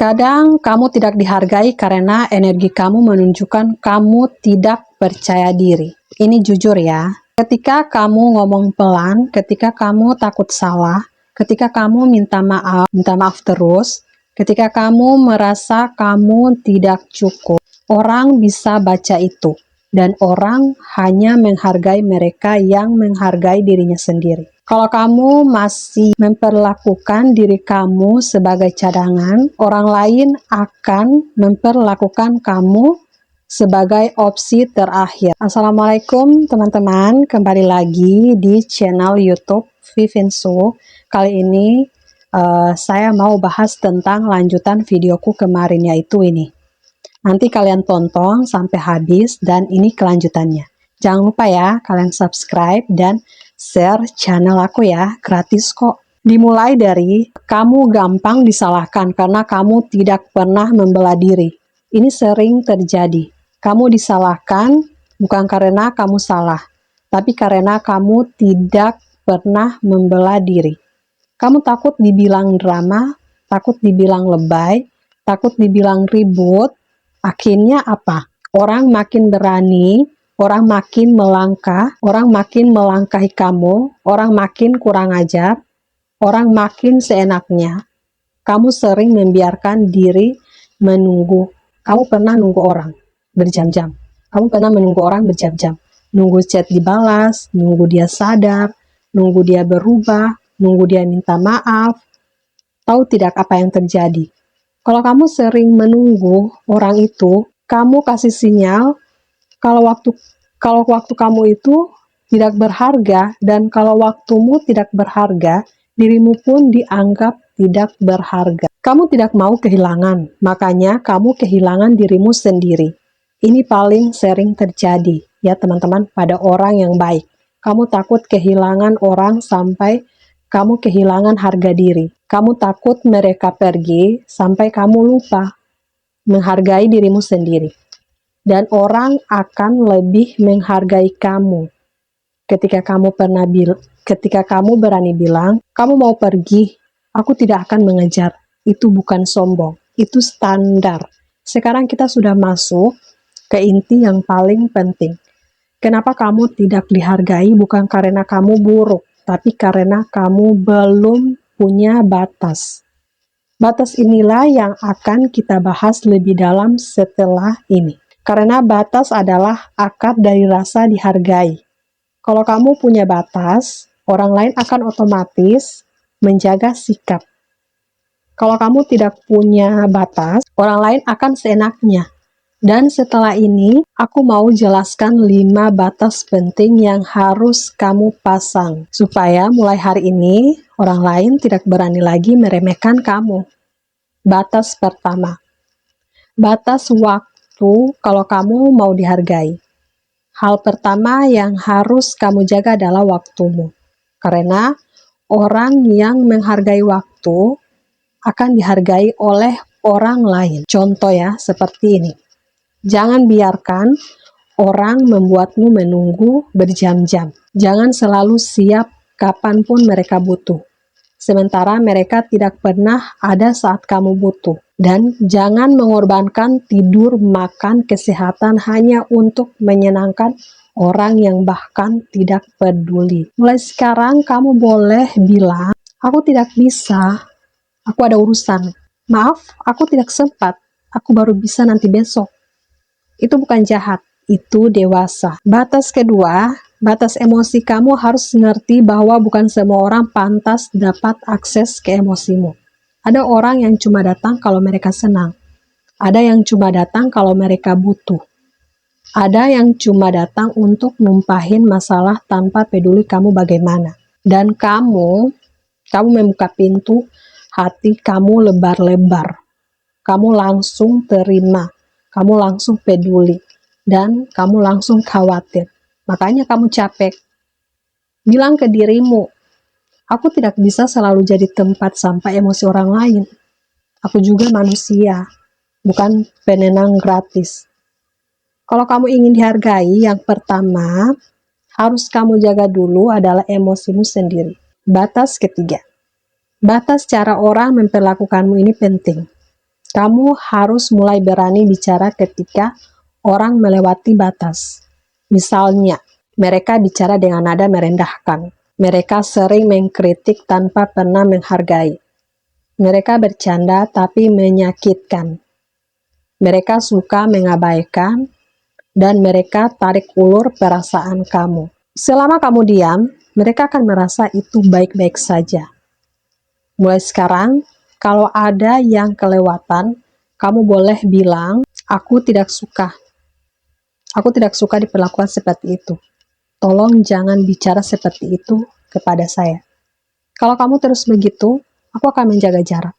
Kadang kamu tidak dihargai karena energi kamu menunjukkan kamu tidak percaya diri. Ini jujur ya. Ketika kamu ngomong pelan, ketika kamu takut salah, ketika kamu minta maaf terus, ketika kamu merasa kamu tidak cukup, orang bisa baca itu. Dan orang hanya menghargai mereka yang menghargai dirinya sendiri. Kalau kamu masih memperlakukan diri kamu sebagai cadangan, orang lain akan memperlakukan kamu sebagai opsi terakhir. Assalamualaikum teman-teman, kembali lagi di channel YouTube Vivinsu. Kali ini saya mau bahas tentang lanjutan videoku kemarin, yaitu ini. Nanti kalian tonton sampai habis dan ini kelanjutannya. Jangan lupa ya, kalian subscribe dan share channel aku ya, gratis kok. Dimulai dari, kamu gampang disalahkan karena kamu tidak pernah membela diri. Ini sering terjadi. Kamu disalahkan bukan karena kamu salah, tapi karena kamu tidak pernah membela diri. Kamu takut dibilang drama, takut dibilang lebay, takut dibilang ribut. Akhirnya apa? Orang makin berani, orang makin melangkah, orang makin melangkahi kamu, orang makin kurang ajar, orang makin seenaknya. Kamu sering membiarkan diri menunggu. Kamu pernah nunggu orang berjam-jam. Kamu pernah menunggu orang berjam-jam. Nunggu chat dibalas, nunggu dia sadar, nunggu dia berubah, nunggu dia minta maaf. Tahu tidak apa yang terjadi? Kalau kamu sering menunggu orang itu, kamu kasih sinyal kalau waktu kamu itu tidak berharga, dan kalau waktumu tidak berharga, dirimu pun dianggap tidak berharga. Kamu tidak mau kehilangan, makanya kamu kehilangan dirimu sendiri. Ini paling sering terjadi ya teman-teman pada orang yang baik. Kamu takut kehilangan orang sampai kamu kehilangan harga diri. Kamu takut mereka pergi sampai kamu lupa menghargai dirimu sendiri. Dan orang akan lebih menghargai kamu ketika kamu berani bilang, kamu mau pergi, aku tidak akan mengejar. Itu bukan sombong, itu standar. Sekarang kita sudah masuk ke inti yang paling penting. Kenapa kamu tidak dihargai bukan karena kamu buruk, tapi karena kamu belum punya batas. Batas inilah yang akan kita bahas lebih dalam setelah ini. Karena batas adalah akar dari rasa dihargai. Kalau kamu punya batas, orang lain akan otomatis menjaga sikap. Kalau kamu tidak punya batas, orang lain akan seenaknya. Dan setelah ini, aku mau jelaskan 5 batas penting yang harus kamu pasang. Supaya mulai hari ini, orang lain tidak berani lagi meremehkan kamu. Batas pertama. Batas waktu kalau kamu mau dihargai. Hal pertama yang harus kamu jaga adalah waktumu. Karena orang yang menghargai waktu akan dihargai oleh orang lain. Contoh ya, seperti ini. Jangan biarkan orang membuatmu menunggu berjam-jam. Jangan selalu siap kapanpun mereka butuh. Sementara mereka tidak pernah ada saat kamu butuh. Dan jangan mengorbankan tidur, makan, kesehatan hanya untuk menyenangkan orang yang bahkan tidak peduli. Mulai sekarang kamu boleh bilang, aku tidak bisa, aku ada urusan. Maaf, aku tidak sempat, aku baru bisa nanti besok. Itu bukan jahat, itu dewasa. Batas kedua, batas emosi. Kamu harus mengerti bahwa bukan semua orang pantas dapat akses ke emosimu. Ada orang yang cuma datang kalau mereka senang. Ada yang cuma datang kalau mereka butuh. Ada yang cuma datang untuk numpahin masalah tanpa peduli kamu bagaimana. Dan kamu membuka pintu hati kamu lebar-lebar. Kamu langsung terima. Kamu langsung peduli, dan kamu langsung khawatir. Makanya kamu capek. Bilang ke dirimu, aku tidak bisa selalu jadi tempat sampai emosi orang lain. Aku juga manusia, bukan penenang gratis. Kalau kamu ingin dihargai, yang pertama harus kamu jaga dulu adalah emosimu sendiri. Batas ketiga. Batas cara orang memperlakukanmu ini penting. Kamu harus mulai berani bicara ketika orang melewati batas. Misalnya, mereka bicara dengan nada merendahkan. Mereka sering mengkritik tanpa pernah menghargai. Mereka bercanda tapi menyakitkan. Mereka suka mengabaikan, dan mereka tarik ulur perasaan kamu. Selama kamu diam, mereka akan merasa itu baik-baik saja. Mulai sekarang, kalau ada yang kelewatan, kamu boleh bilang, aku tidak suka. Aku tidak suka diperlakukan seperti itu. Tolong jangan bicara seperti itu kepada saya. Kalau kamu terus begitu, aku akan menjaga jarak.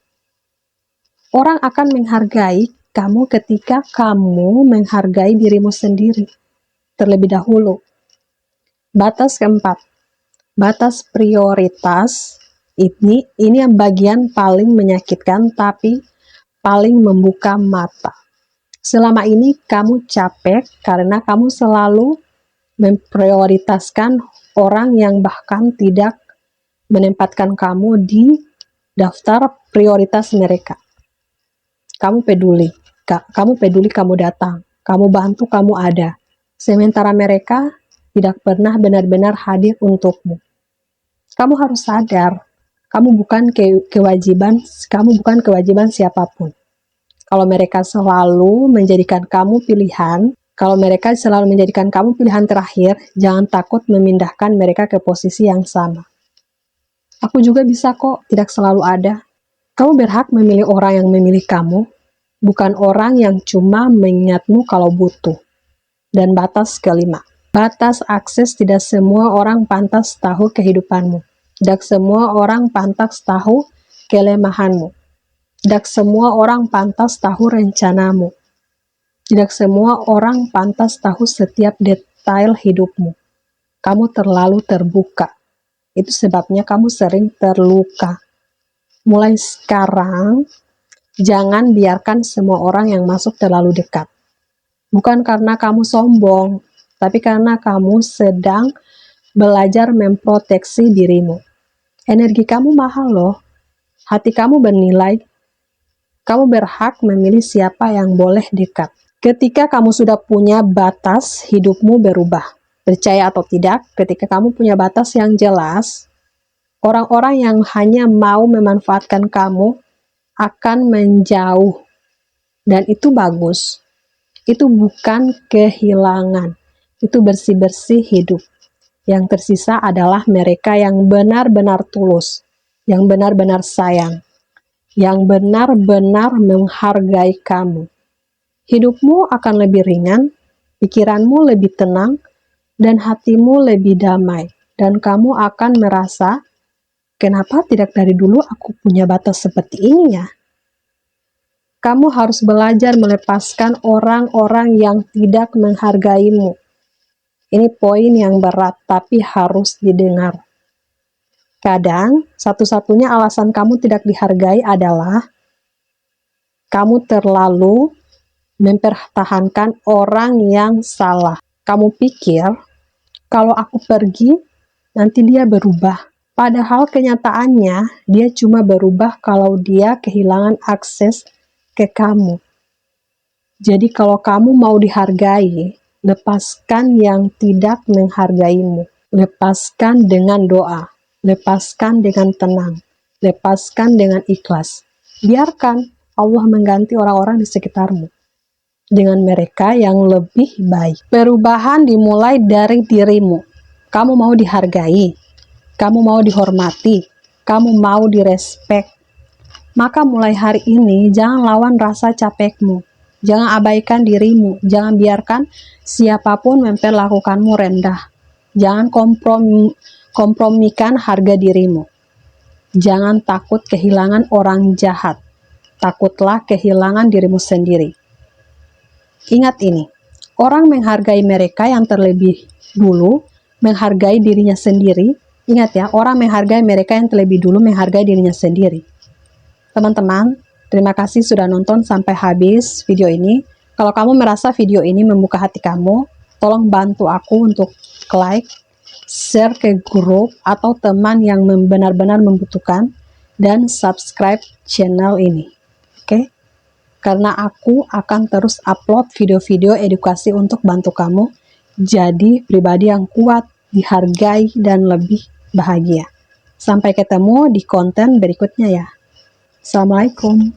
Orang akan menghargai kamu ketika kamu menghargai dirimu sendiri terlebih dahulu. Batas keempat, batas prioritas. Ini yang bagian paling menyakitkan tapi paling membuka mata. Selama ini kamu capek karena kamu selalu memprioritaskan orang yang bahkan tidak menempatkan kamu di daftar prioritas mereka. Kamu peduli, kamu datang, kamu bantu, kamu ada. Sementara mereka tidak pernah benar-benar hadir untukmu. Kamu harus sadar, kamu bukan kewajiban siapapun. Kalau mereka selalu menjadikan kamu pilihan terakhir, jangan takut memindahkan mereka ke posisi yang sama. Aku juga bisa kok, tidak selalu ada. Kamu berhak memilih orang yang memilih kamu, bukan orang yang cuma mengingatmu kalau butuh. Dan batas kelima, batas akses. Tidak semua orang pantas tahu kehidupanmu. Tidak semua orang pantas tahu kelemahanmu. Tidak semua orang pantas tahu rencanamu. Tidak semua orang pantas tahu setiap detail hidupmu. Kamu terlalu terbuka. Itu sebabnya kamu sering terluka. Mulai sekarang, jangan biarkan semua orang yang masuk terlalu dekat. Bukan karena kamu sombong, tapi karena kamu sedang belajar memproteksi dirimu. Energi kamu mahal loh. Hati kamu bernilai. Kamu berhak memilih siapa yang boleh dekat. Ketika kamu sudah punya batas, hidupmu berubah. Percaya atau tidak, ketika kamu punya batas yang jelas, orang-orang yang hanya mau memanfaatkan kamu akan menjauh. Dan itu bagus. Itu bukan kehilangan. Itu bersih-bersih hidup. Yang tersisa adalah mereka yang benar-benar tulus, yang benar-benar sayang, yang benar-benar menghargai kamu. Hidupmu akan lebih ringan, pikiranmu lebih tenang, dan hatimu lebih damai. Dan kamu akan merasa, kenapa tidak dari dulu aku punya batas seperti ini ya? Kamu harus belajar melepaskan orang-orang yang tidak menghargaimu. Ini poin yang berat, tapi harus didengar. Kadang, satu-satunya alasan kamu tidak dihargai adalah kamu terlalu mempertahankan orang yang salah. Kamu pikir, kalau aku pergi, nanti dia berubah. Padahal kenyataannya, dia cuma berubah kalau dia kehilangan akses ke kamu. Jadi kalau kamu mau dihargai, lepaskan yang tidak menghargaimu. Lepaskan dengan doa. Lepaskan dengan tenang. Lepaskan dengan ikhlas. Biarkan Allah mengganti orang-orang di sekitarmu dengan mereka yang lebih baik. Perubahan dimulai dari dirimu. Kamu mau dihargai, kamu mau dihormati, kamu mau direspek. Maka mulai hari ini, jangan lawan rasa capekmu. Jangan abaikan dirimu. Jangan biarkan siapapun memperlakukanmu rendah. Jangan kompromikan harga dirimu. Jangan takut kehilangan orang jahat. Takutlah kehilangan dirimu sendiri. Ingat ini, orang menghargai mereka yang terlebih dulu menghargai dirinya sendiri. Ingat ya, orang menghargai mereka yang terlebih dulu menghargai dirinya sendiri. Teman-teman, terima kasih sudah nonton sampai habis video ini. Kalau kamu merasa video ini membuka hati kamu, tolong bantu aku untuk like, share ke grup atau teman yang benar-benar membutuhkan, dan subscribe channel ini. Oke? karena aku akan terus upload video-video edukasi untuk bantu kamu jadi pribadi yang kuat, dihargai, dan lebih bahagia. Sampai ketemu di konten berikutnya ya. Assalamualaikum.